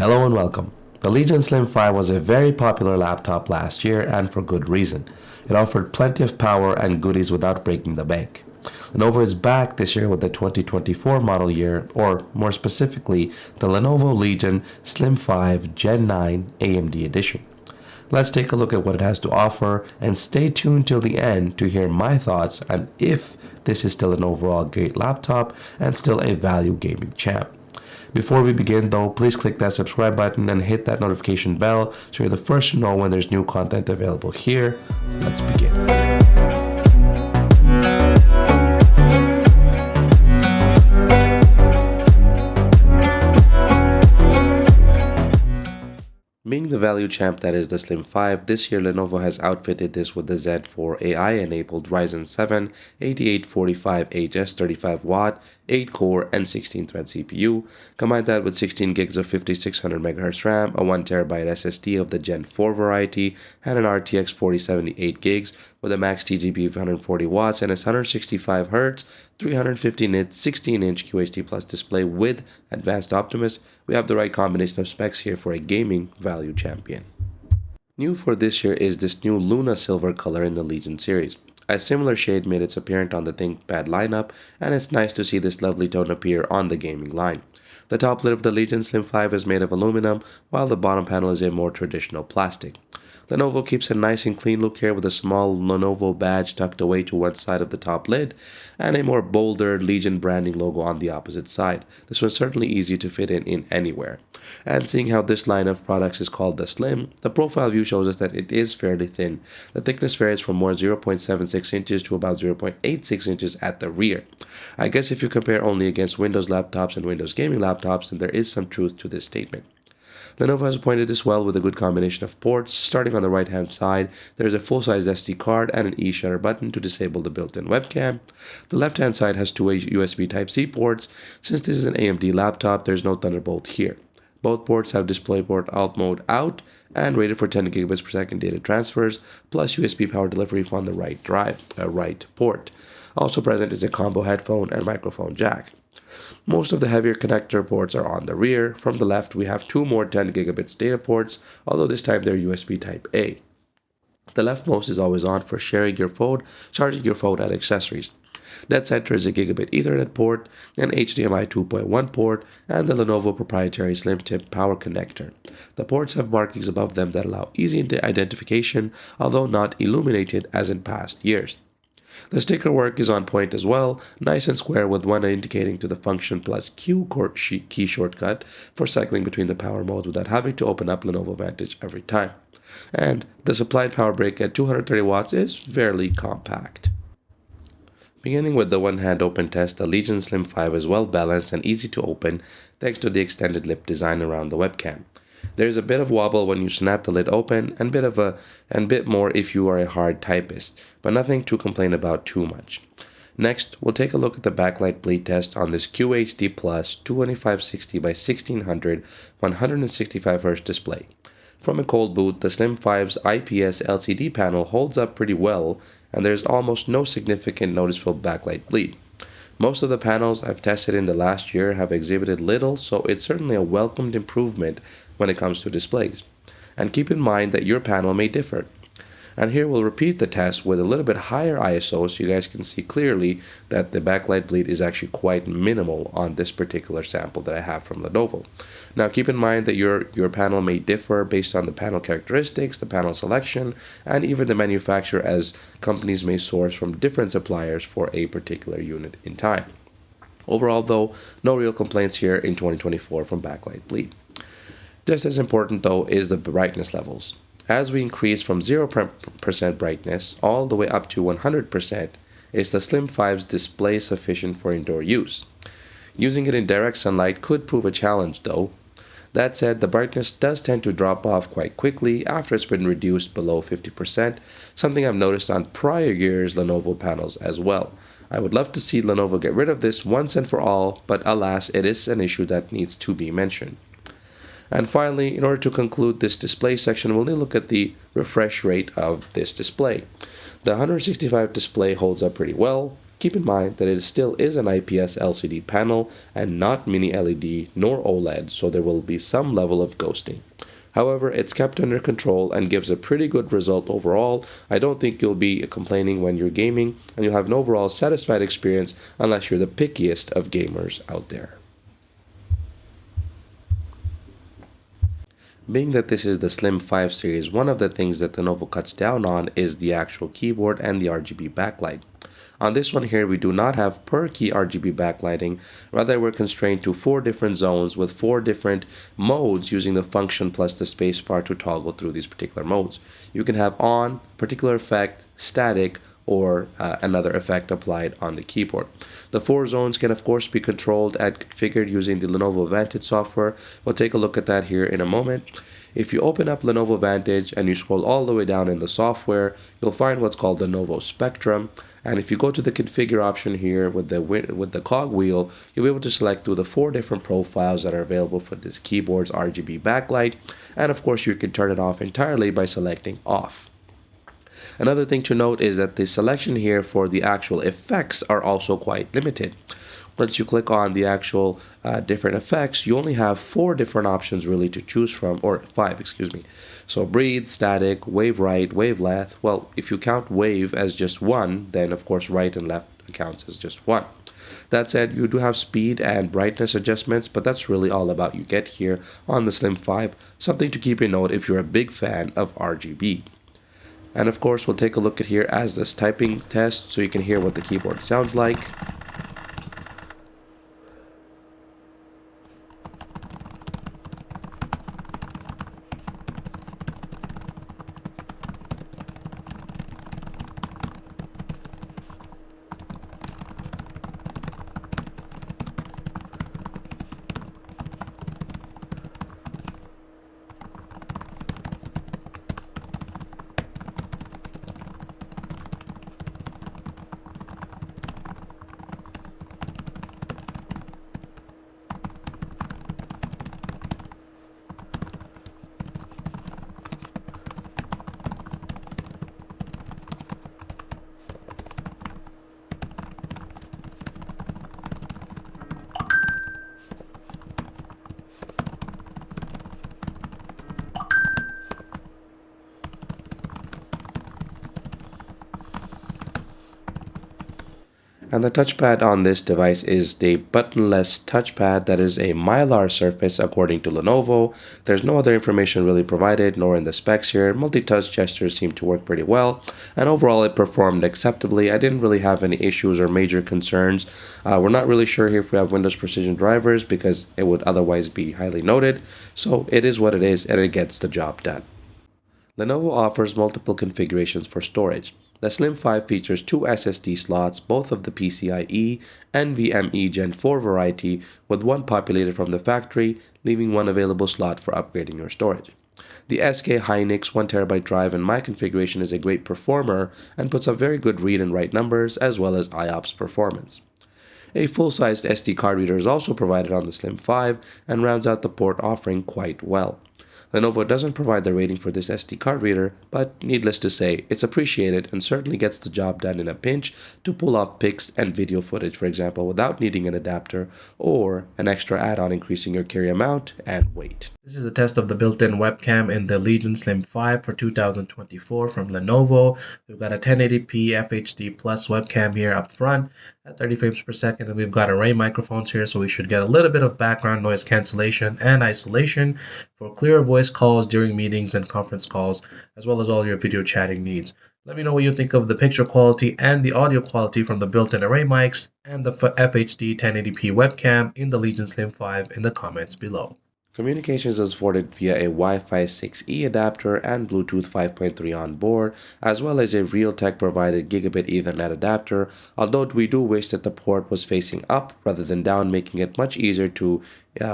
Hello and welcome. The Legion Slim 5 was a very popular laptop last year, and for good reason. It offered plenty of power and goodies without breaking the bank. Lenovo is back this year with the 2024 model year, or more specifically, the Lenovo Legion Slim 5 Gen 9 AMD edition. Let's take a look at what it has to offer and stay tuned till the end to hear my thoughts on if this is still an overall great laptop and still a value gaming champ. Before we begin though, please click that subscribe button and hit that notification bell so you're the first to know when there's new content available here. Let's begin. Being the value champ that is the Slim 5, this year Lenovo has outfitted this with the Zen 4 AI-enabled Ryzen 7 8845HS 35W, 8-core and 16-thread CPU. Combine that with 16 gigs of 5600MHz RAM, a 1TB SSD of the Gen 4 variety, and an RTX 4070 gigs with a max TGP of 140 watts and a 165Hz 350 nits 16-inch QHD Plus display with advanced Optimus. We have the right combination of specs here for a gaming value champion. New for this year is this new Luna silver color in the Legion series. A similar shade made its appearance on the ThinkPad lineup, and it's nice to see this lovely tone appear on the gaming line. The top lid of the Legion Slim 5 is made of aluminum, while the bottom panel is a more traditional plastic. Lenovo keeps a nice and clean look here with a small Lenovo badge tucked away to one side of the top lid and a more bolder Legion branding logo on the opposite side. This one's certainly easy to fit in anywhere. And seeing how this line of products is called the Slim, the profile view shows us that it is fairly thin. The thickness varies from more 0.76 inches to about 0.86 inches at the rear. I guess if you compare only against Windows laptops and Windows gaming laptops, then there is some truth to this statement. Lenovo has appointed this well with a good combination of ports. Starting on the right hand side, there is a full-size SD card and an e-shutter button to disable the built-in webcam. The left hand side has two USB Type-C ports. Since this is an AMD laptop, there is no Thunderbolt here. Both ports have DisplayPort Alt Mode out and rated for 10 gigabits per second data transfers, plus USB power delivery on the right port. Also present is a combo headphone and microphone jack. Most of the heavier connector ports are on the rear. From the left, we have two more 10 gigabits data ports, although this time they're USB Type-A. The leftmost is always on for sharing your phone, charging your phone, and accessories. Dead center is a gigabit Ethernet port, an HDMI 2.1 port, and the Lenovo proprietary slim tip power connector. The ports have markings above them that allow easy identification, although not illuminated as in past years. The sticker work is on point as well, nice and square with one indicating to the function plus Q key shortcut for cycling between the power modes without having to open up Lenovo Vantage every time. And the supplied power brick at 230 watts is fairly compact. Beginning with the one-hand open test, the Legion Slim 5 is well balanced and easy to open thanks to the extended lip design around the webcam. There is a bit of wobble when you snap the lid open and bit more if you are a hard typist, but nothing to complain about too much. Next, we'll take a look at the backlight bleed test on this QHD Plus 2560 by 1600 165Hz display. From a cold boot, the Slim 5's IPS LCD panel holds up pretty well, and there's almost no significant noticeable backlight bleed. Most of the panels I've tested in the last year have exhibited little, so it's certainly a welcomed improvement when it comes to displays. And keep in mind that your panel may differ. And here we'll repeat the test with a little bit higher ISO so you guys can see clearly that the backlight bleed is actually quite minimal on this particular sample that I have from Lenovo. Now keep in mind that your panel may differ based on the panel characteristics, the panel selection, and even the manufacturer, as companies may source from different suppliers for a particular unit in time. Overall though, no real complaints here in 2024 from backlight bleed. Just as important though is the brightness levels. As we increase from 0% brightness all the way up to 100%, is the Slim 5's display sufficient for indoor use? Using it in direct sunlight could prove a challenge though. That said, the brightness does tend to drop off quite quickly after it's been reduced below 50%, something I've noticed on prior years' Lenovo panels as well. I would love to see Lenovo get rid of this once and for all, but alas, it is an issue that needs to be mentioned. And finally, in order to conclude this display section, we'll look at the refresh rate of this display. The 165 display holds up pretty well. Keep in mind that it still is an IPS LCD panel and not mini LED nor OLED, so there will be some level of ghosting. However, it's kept under control and gives a pretty good result overall. I don't think you'll be complaining when you're gaming, and you'll have an overall satisfied experience unless you're the pickiest of gamers out there. Being that this is the Slim 5 series, one of the things that Lenovo cuts down on is the actual keyboard and the RGB backlight. On this one here, we do not have per key RGB backlighting. Rather, we're constrained to 4 different zones with 4 different modes using the function plus the spacebar to toggle through these particular modes. You can have on, particular effect, static, or another effect applied on the keyboard. The 4 zones can of course be controlled and configured using the Lenovo Vantage software. We'll take a look at that here in a moment. If you open up Lenovo Vantage and you scroll all the way down in the software, you'll find what's called the Lenovo Spectrum. And if you go to the configure option here with the cog wheel, you'll be able to select through the 4 different profiles that are available for this keyboard's RGB backlight. And of course, you can turn it off entirely by selecting off. Another thing to note is that the selection here for the actual effects are also quite limited. Once you click on the actual different effects, you only have 4 different options really to choose from, or 5, excuse me. So breathe, static, wave right, wave left. Well, if you count wave as just one, then of course right and left counts as just one. That said, you do have speed and brightness adjustments, but that's really all about you get here on the Slim 5. Something to keep in note if you're a big fan of RGB. And of course, we'll take a look at here as this typing test so you can hear what the keyboard sounds like. And the touchpad on this device is the buttonless touchpad that is a Mylar surface according to Lenovo. There's no other information really provided, nor in the specs here. Multi-touch gestures seem to work pretty well, and overall it performed acceptably. I didn't really have any issues or major concerns. We're not really sure here if we have Windows Precision drivers because it would otherwise be highly noted. So it is what it is, and it gets the job done. Lenovo offers multiple configurations for storage. The Slim 5 features 2 SSD slots, both of the PCIe and NVMe Gen 4 variety, with one populated from the factory, leaving one available slot for upgrading your storage. The SK Hynix 1TB drive in my configuration is a great performer and puts up very good read and write numbers as well as IOPS performance. A full-sized SD card reader is also provided on the Slim 5 and rounds out the port offering quite well. Lenovo doesn't provide the rating for this SD card reader, but needless to say, it's appreciated and certainly gets the job done in a pinch to pull off pics and video footage, for example, without needing an adapter or an extra add-on increasing your carry amount and weight. This is a test of the built-in webcam in the Legion Slim 5 for 2024 from Lenovo. We've got a 1080p FHD Plus webcam here up front at 30 frames per second, and we've got array microphones here, so we should get a little bit of background noise cancellation and isolation for clear voice calls during meetings and conference calls, as well as all your video chatting needs. Let me know what you think of the picture quality and the audio quality from the built-in array mics and the FHD 1080p webcam in the Legion Slim 5 in the comments below. Communications is supported via a Wi-Fi 6E adapter and Bluetooth 5.3 on board, as well as a Realtek provided Gigabit Ethernet adapter, although we do wish that the port was facing up rather than down, making it much easier to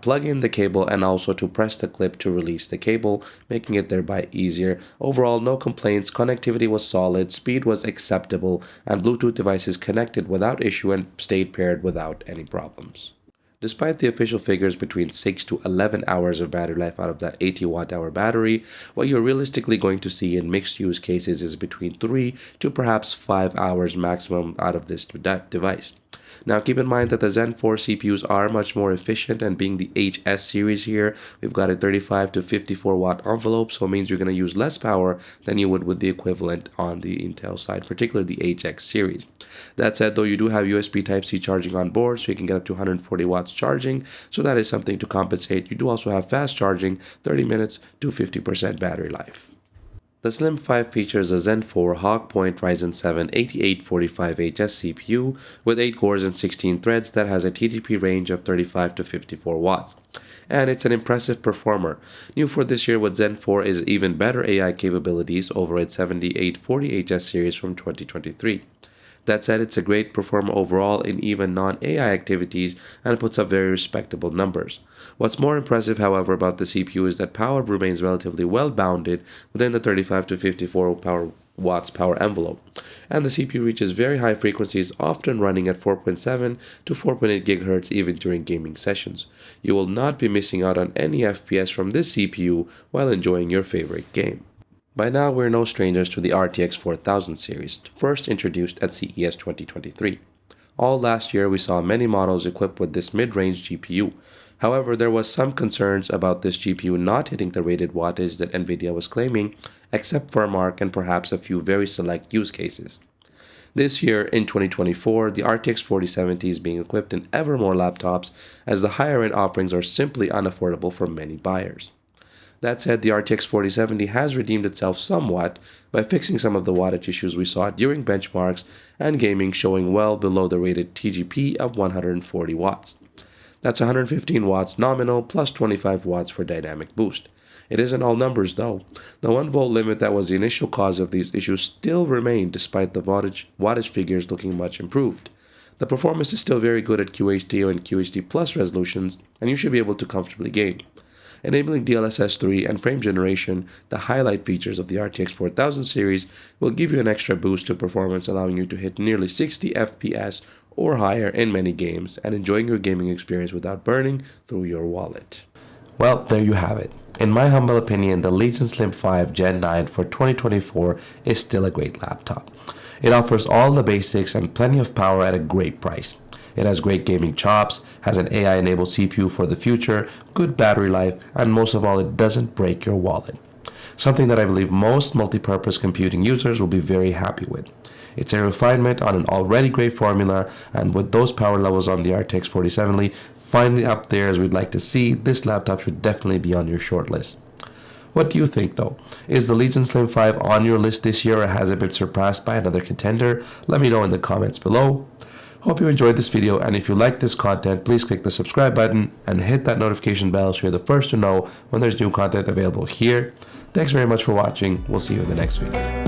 plug in the cable and also to press the clip to release the cable, making it thereby easier. Overall, no complaints, connectivity was solid, speed was acceptable, and Bluetooth devices connected without issue and stayed paired without any problems. Despite the official figures between 6 to 11 hours of battery life out of that 80 watt-hour battery, what you're realistically going to see in mixed use cases is between 3 to perhaps 5 hours maximum out of this device. Now keep in mind that the Zen 4 CPUs are much more efficient, and being the HS series here, we've got a 35 to 54 watt envelope, so it means you're going to use less power than you would with the equivalent on the Intel side, particularly the HX series. That said though, you do have USB Type-C charging on board, so you can get up to 140 watts charging, so that is something to compensate. You do also have fast charging, 30 minutes to 50% battery life. The Slim 5 features a Zen 4 Hawk Point Ryzen 7 8845HS CPU with 8 cores and 16 threads that has a TDP range of 35 to 54 watts. And it's an impressive performer. New for this year with Zen 4 is even better AI capabilities over its 7840HS series from 2023. That said, it's a great performer overall in even non-AI activities, and it puts up very respectable numbers. What's more impressive, however, about the CPU is that power remains relatively well bounded within the 35 to 54 watts power envelope, and the CPU reaches very high frequencies, often running at 4.7 to 4.8 GHz even during gaming sessions. You will not be missing out on any FPS from this CPU while enjoying your favorite game. By now, we're no strangers to the RTX 4000 series, first introduced at CES 2023. All last year, we saw many models equipped with this mid-range GPU. However, there was some concerns about this GPU not hitting the rated wattage that Nvidia was claiming, except for Mark and perhaps a few very select use cases. This year, in 2024, the RTX 4070 is being equipped in ever more laptops, as the higher-end offerings are simply unaffordable for many buyers. That said, the RTX 4070 has redeemed itself somewhat by fixing some of the wattage issues we saw during benchmarks and gaming, showing well below the rated TGP of 140 watts. That's 115 watts nominal plus 25 watts for dynamic boost. It isn't all numbers though. The 1 volt limit that was the initial cause of these issues still remained despite the wattage figures looking much improved. The performance is still very good at QHD and QHD Plus resolutions, and you should be able to comfortably game. Enabling DLSS 3 and frame generation, the highlight features of the RTX 4000 series, will give you an extra boost to performance, allowing you to hit nearly 60 FPS or higher in many games and enjoying your gaming experience without burning through your wallet. Well, there you have it. In my humble opinion, the Legion Slim 5 Gen 9 for 2024 is still a great laptop. It offers all the basics and plenty of power at a great price. It has great gaming chops, has an AI-enabled CPU for the future, good battery life, and most of all, it doesn't break your wallet. Something that I believe most multi-purpose computing users will be very happy with. It's a refinement on an already great formula, and with those power levels on the RTX 4070 finally up there as we'd like to see, this laptop should definitely be on your short list. What do you think though? Is the Legion Slim 5 on your list this year, or has it been surpassed by another contender? Let me know in the comments below. Hope you enjoyed this video, and if you like this content, please click the subscribe button and hit that notification bell so you're the first to know when there's new content available here. Thanks very much for watching. We'll see you in the next video.